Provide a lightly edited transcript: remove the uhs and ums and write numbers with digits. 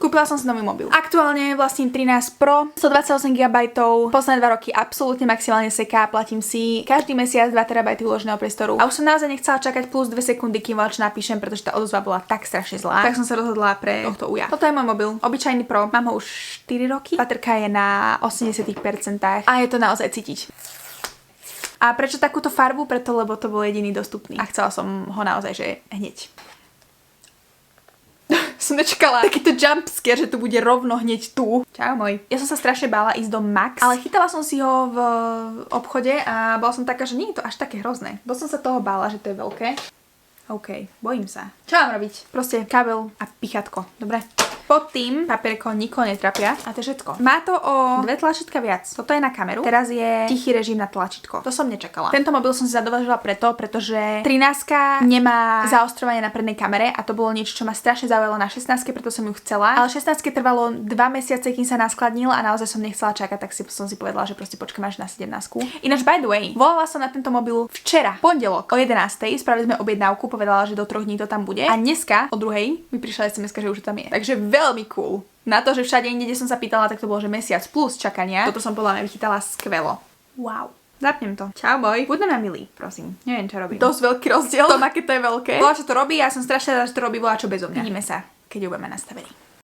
Kúpila som si nový mobil. Aktuálne vlastním 13 Pro, 128 GB, posledné 2 roky absolútne maximálne seká, platím si každý mesiac 2 TB uloženého priestoru. A už som naozaj nechcela čakať plus 2 sekundy, kým čo napíšem, pretože tá odozva bola tak strašne zlá. Tak som sa rozhodla pre tohto Uja. Toto je môj mobil, obyčajný Pro, mám ho už 4 roky. Baterka je na 80% a je to naozaj cítiť. A prečo takúto farbu? Preto, lebo to bol jediný dostupný. A chcela som ho naozaj, že hneď. Som nečakala takýto jumpscare, že to bude rovno hneď tu. Čau môj. Ja som sa strašne bála ísť do Max, ale chytala som si ho v obchode a bola som taká, že nie je to až také hrozné. Bo som sa toho bála, že to je veľké. OK, bojím sa. Čo mám robiť? Proste kábel a pichatko. Dobre? Pod tým papierko nikoho netrapia a to je všetko. Má to o 2 tlačítka viac. Toto je na kameru. Teraz je tichý režim na tlačítko. To som nečakala. Tento mobil som si zadovážila pretože 13 nemá zaostrovanie na prednej kamere a to bolo niečo, čo ma strašne zaujalo na 16, preto som ju chcela. Ale 16 trvalo 2 mesiace, kým sa naskladnil a naozaj som nechcela čakať, tak som si povedala, že proste počkám až na 17. Ináč by the way, volala som na tento mobil včera, pondelok o 11. Spravili sme objednávku, povedala, že do 3 dní to tam bude. A dneska o 2 mi prišla SMS, že už tam je. Takže veľmi cool. Na to, že všade inde, kde som sa pýtala, tak to bolo, že mesiac plus čakania. Toto som podľa mňa vychytala skvelo. Wow. Zapnem to. Čau boj. Buď na mňa milý, prosím. Neviem, čo robím. Dosť veľký rozdiel. To, aké to je veľké. Bola, čo to robí, ja som strašne rada, že to robí, bola čo bezo mňa. Vidíme sa, keď ju budeme nastavení.